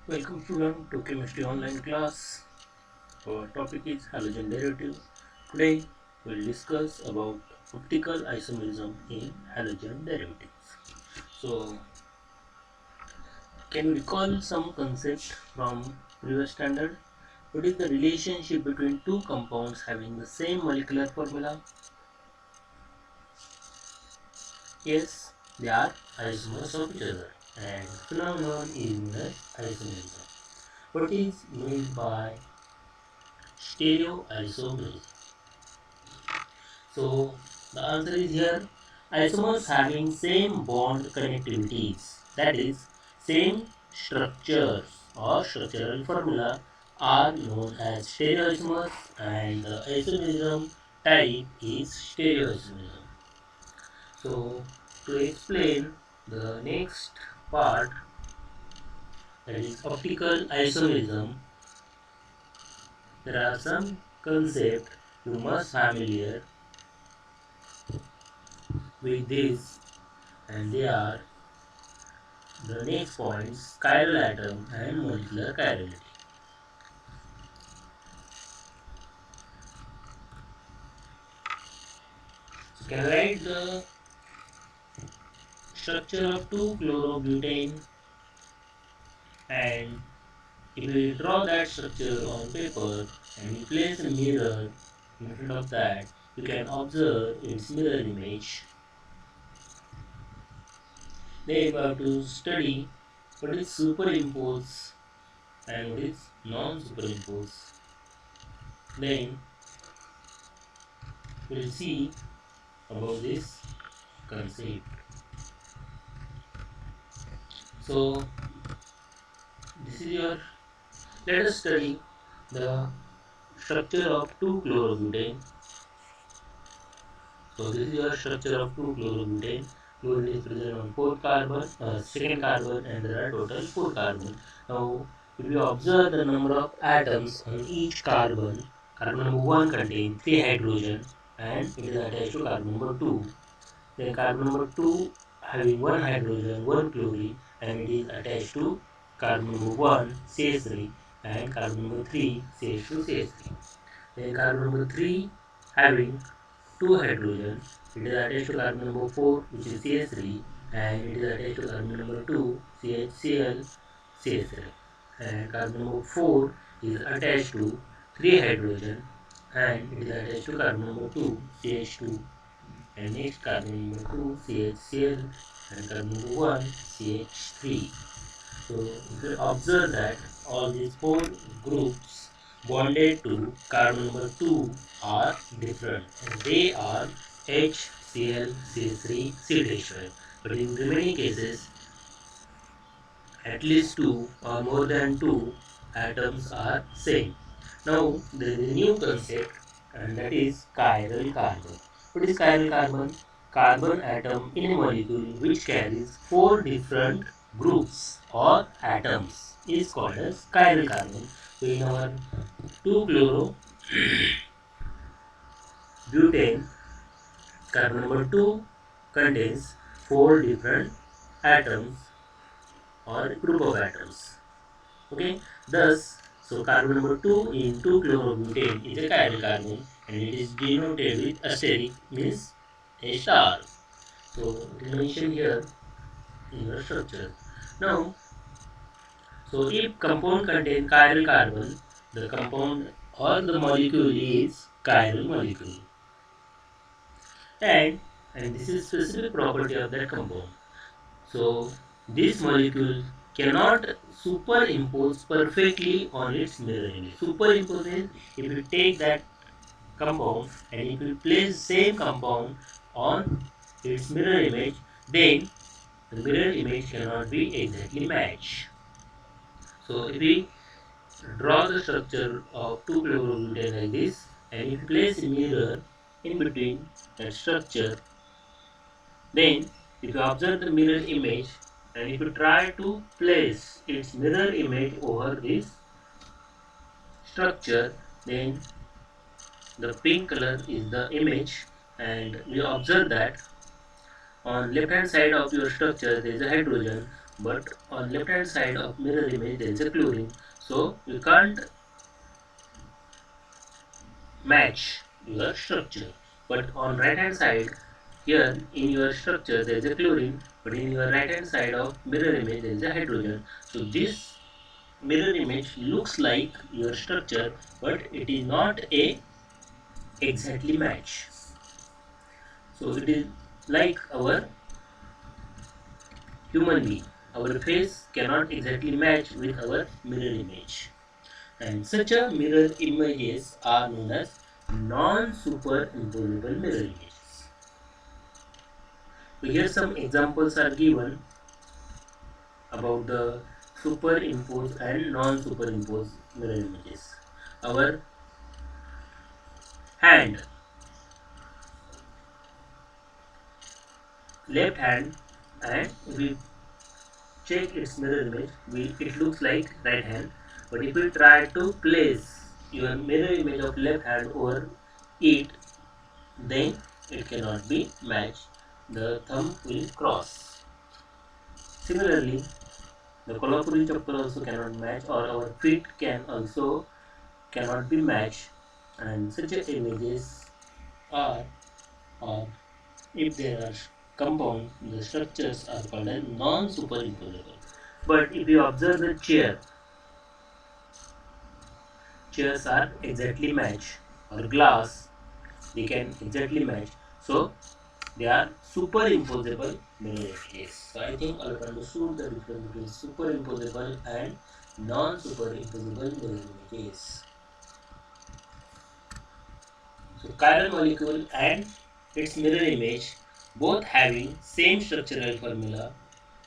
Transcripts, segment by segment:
Welcome student to chemistry online class. Our topic is halogen derivative. Today we will discuss about optical isomerism in halogen derivatives. So can you recall some concept from previous standard? What is the relationship between two compounds having the same molecular formula? Yes, they are isomers of each other and phenomenon is known as isomerism. What is meant by stereoisomerism? So the answer is here, isomers having same bond connectivities, that is same structures or structural formula are known as stereoisomers, and the isomerism type is stereoisomerism. So to explain the next part, that is optical isomerism, there are some concepts you must familiar with this, and they are the next points: chiral atom and molecular chirality. So can I write the structure of 2-chlorobutane, and if we draw that structure on paper and we place a mirror in front of that, you can observe its mirror image. Then we have to study what is superimpose and what is non-superimpose. Then we will see about this concept. So this is your, let us study the structure of 2-chlorobutane. So this is your structure of 2-chlorobutane. Chlorine is present on 4th carbon, second carbon, and there are total 4 carbon. Now if you observe the number of atoms on each carbon, carbon number 1 contains 3 hydrogen and it is attached to carbon number 2. Then carbon number 2 having 1 hydrogen, 1 chlorine, and it is attached to carbon number 1 CH3, and carbon number 3 CH2 CH3. Then carbon number 3 having 2 hydrogen, it is attached to carbon number 4 which is CH3, and it is attached to carbon number 2 CHCl CH3. And carbon number 4 is attached to 3 hydrogen, and it is attached to carbon number 2 CH2, and next carbon number 2 CHCl, and carbon number 1 CH3. So you can observe that all these 4 groups bonded to carbon number 2 are different, and they are HCl, CH3, CH5. But in remaining cases, at least 2 or more than 2 atoms are same. Now there is a new concept, and that is chiral carbon. What is chiral carbon? Carbon atom in a molecule which carries 4 different groups or atoms is called as chiral carbon. So in our 2-chlorobutane, carbon number 2 contains 4 different atoms or group of atoms. Okay, thus, so carbon number 2 in 2-chlorobutane is a chiral carbon, and it is denoted with asterisk, means a star. So it is mentioned here in the structure. Now, so if compound contains chiral carbon, the compound or the molecule is chiral molecule, and this is specific property of that compound. So this molecule cannot superimpose perfectly on its mirror image. Superimpose means if you take that compound and if you place same compound on its mirror image, then the mirror image cannot be exactly matched. So if we draw the structure of 2-chlorobutane like this, and if you place a mirror in between that structure, then if you observe the mirror image and if you try to place its mirror image over this structure, then the pink color is the image, and you observe that on left hand side of your structure there is a hydrogen, but on left hand side of mirror image there is a chlorine, so you can't match your structure. But on right hand side, here in your structure there is a chlorine, but in your right hand side of mirror image there is a hydrogen. So this mirror image looks like your structure, but it is not a exactly match. So it is like our human being. Our face cannot exactly match with our mirror image. And such a mirror images are known as non-superimposable mirror images. So here some examples are given about the superimposed and non-superimposed mirror images. Our hand, left hand, and we check its mirror image, it looks like right hand. But if we try to place your mirror image of left hand over it, then it cannot be matched. The thumb will cross. Similarly, the Kolhapuri chappal also cannot match, or our feet can also cannot be matched. And such images are, or if there are compound, the structures are called as non-superimposable. But if you observe the chairs are exactly matched, or glass, they can exactly match. So they are superimposable mirror images. So I think I have understood the difference between superimposable and non-superimposable mirror images. So chiral molecule and its mirror image both having same structural formula,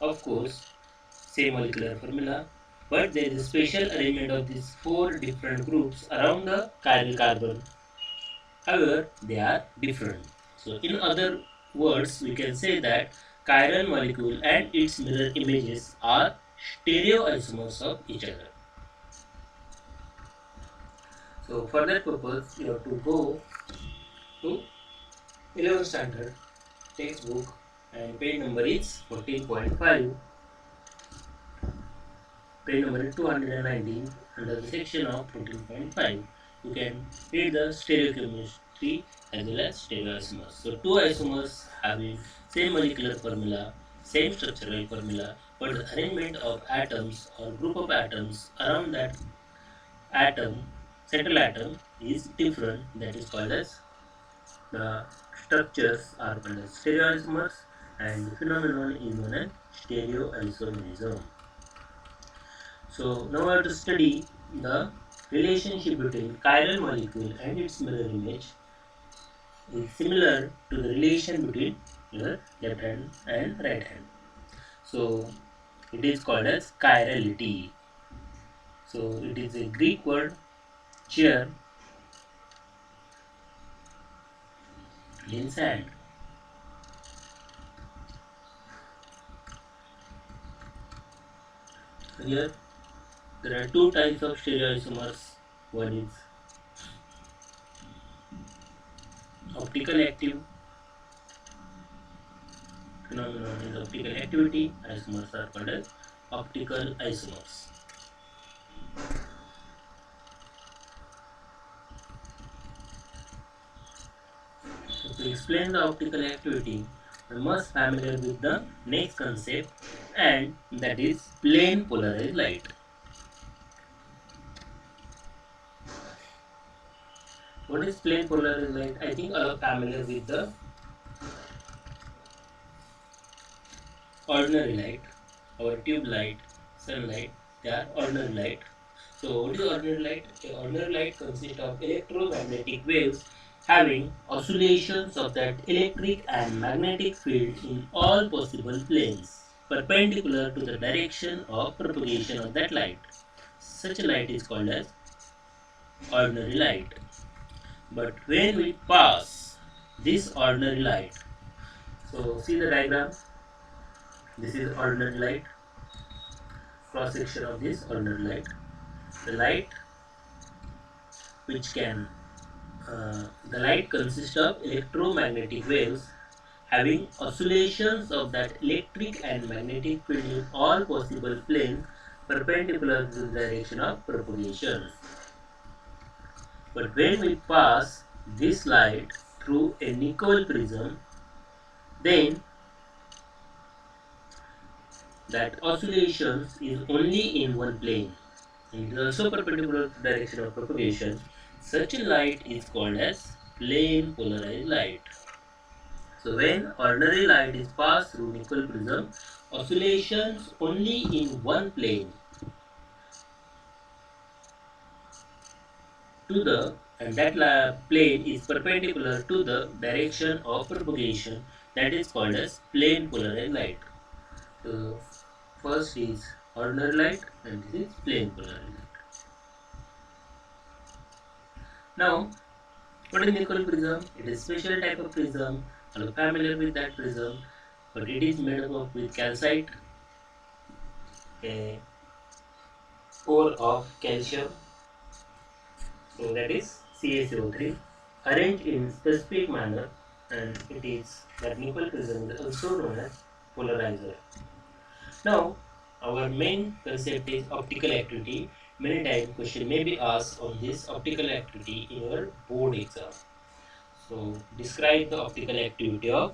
of course same molecular formula, but there is a special arrangement of these four different groups around the chiral carbon. However, they are different. So in other words, we can say that chiral molecule and its mirror images are stereoisomers of each other. So for that purpose, you have to go to 11th standard textbook and page number is 14.5. Page number 219 under the section of 14.5. You can read the stereochemistry as well as stereoisomers. So two isomers having same molecular formula, same structural formula, but the arrangement of atoms or group of atoms around that atom, central atom, is different. That is called as, the structures are called as stereoisomers, and the phenomenon is known as stereoisomerism. So now I have to study the relationship between chiral molecule and its mirror image is similar to the relation between your left hand and right hand. So it is called as chirality. So it is a Greek word chair in sand. So here there are two types of stereoisomers. One is optical active phenomenon is optical activity. Isomers are called as optical isomers. So to explain the optical activity, we must familiar with the next concept, and that is plane polarized light. What is plane polarized light? I think all are familiar with the ordinary light, our tube light, sunlight. They are ordinary light. So what is ordinary light? Ordinary light consists of electromagnetic waves having oscillations of that electric and magnetic field in all possible planes perpendicular to the direction of propagation of that light. Such a light is called as ordinary light. But when we pass this ordinary light, so see the diagram, this is ordinary light, cross section of this ordinary light. The light which can the light consists of electromagnetic waves having oscillations of that electric and magnetic field in all possible planes perpendicular to the direction of propagation. But when we pass this light through a nickel prism, then that oscillations is only in one plane. It is also perpendicular to the direction of propagation. Such a light is called as plane polarized light. So when ordinary light is passed through nickel prism, oscillations only in one plane to the, and that plane is perpendicular to the direction of propagation, that is called as plane polarized light. So first is ordinary light and this is plane polarized light. Now what is nickel prism? It is a special type of prism. You are familiar with that prism, but it is made up with calcite, a ore of calcium, so that is CaCO3, arranged in specific manner, and it is that nickel prism is also known as polarizer. Now our main concept is optical activity. Many times question may be asked on this optical activity in your board exam. So describe the optical activity of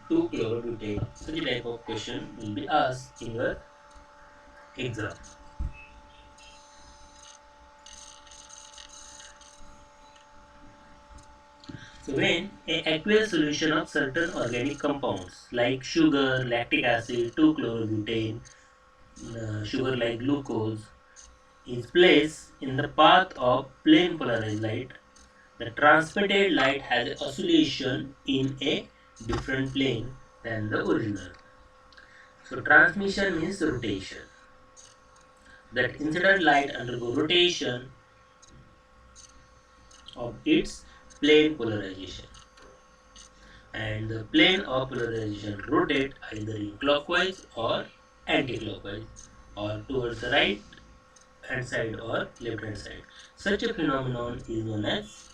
2-chlorobutane. Such a type of question will be asked in your exam. So when an aqueous solution of certain organic compounds like sugar, lactic acid, 2-chlorobutane, sugar like glucose is placed in the path of plane polarized light, the transmitted light has an oscillation in a different plane than the original. So transmission means rotation. That incident light undergo rotation of its plane polarization, and the plane of polarization rotate either in clockwise or anti-clockwise, or towards the right hand side or left hand side. Such a phenomenon is known as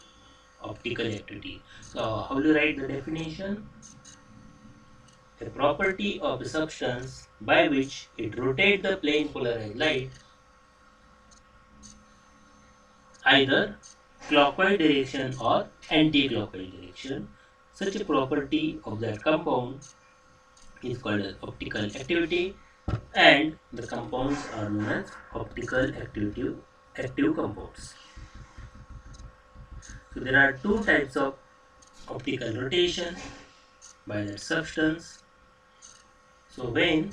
optical activity. So how do you write the definition? A property of a substance by which it rotates the plane polarized light either clockwise direction or anti-clockwise direction. Such a property of that compound is called as optical activity, and the compounds are known as optical active compounds. So there are two types of optical rotation by that substance. So when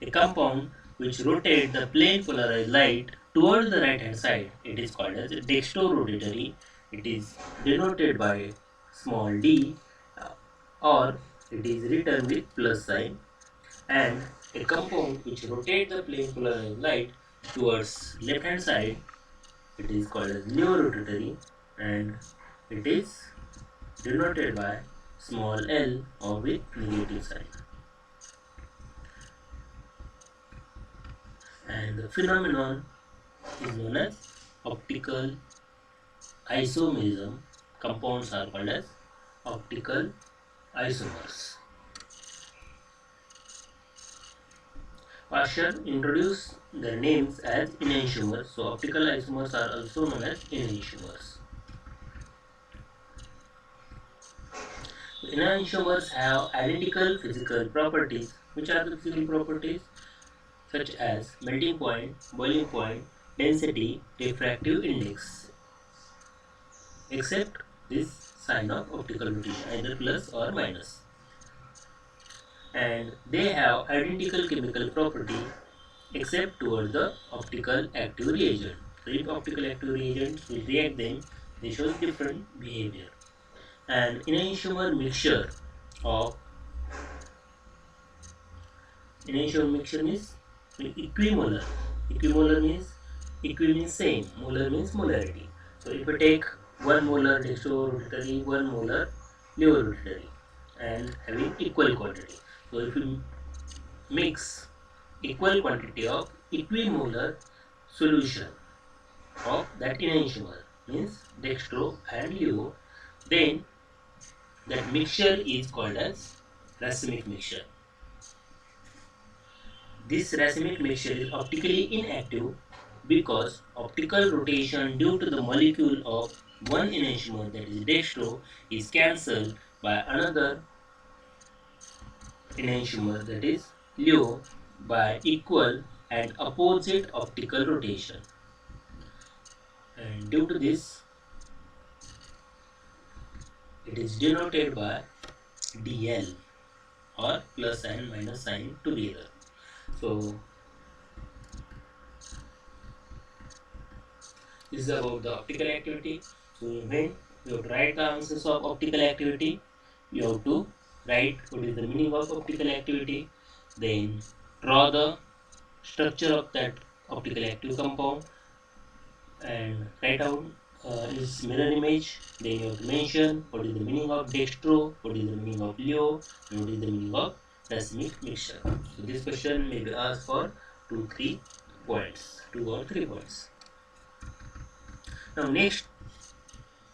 a compound which rotates the plane polarized light towards the right hand side, it is called as dextrorotatory. It is denoted by small d, or it is written with plus sign. And a compound which rotates the plane polarized light towards left hand side, it is called as levorotatory, and it is denoted by small l or with negative sign. And the phenomenon is known as optical isomerism. Compounds are called as optical isomers. Pascher introduced their names as enantiomers. So optical isomers are also known as enantiomers. Enantiomers have identical physical properties. Which are the physical properties? Such as melting point, boiling point, density, refractive index, except this sign of optical rotation, either plus or minus. And they have identical chemical property except towards the optical active reagent. So if optical active reagents will react, then they show different behavior. And enantiomer mixture is equimolar. Equimolar means equi means same, molar means molarity. So if we take 1 molar dextrorotatory, 1 molar levorotatory, and having equal quantity. So if you mix equal quantity of equimolar solution of that enantiomer, means dextro and levo, then That mixture is called as racemic mixture. This racemic mixture is optically inactive because optical rotation due to the molecule of one enantiomer, that is dextro, is cancelled by another enantiomer, that is leo, by equal and opposite optical rotation. And due to this, it is denoted by dl, or plus and minus sign together. So this is about the optical activity. So when you have to write the answers of optical activity, you have to write what is the meaning of optical activity, then draw the structure of that optical active compound, and write down its mirror image. Then you have to mention what is the meaning of dextro, what is the meaning of leo, and what is the meaning of racemic mixture. So this question may be asked for 2 or 3 points. Now next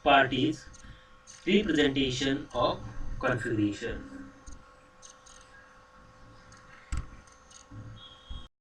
part is representation of configuration.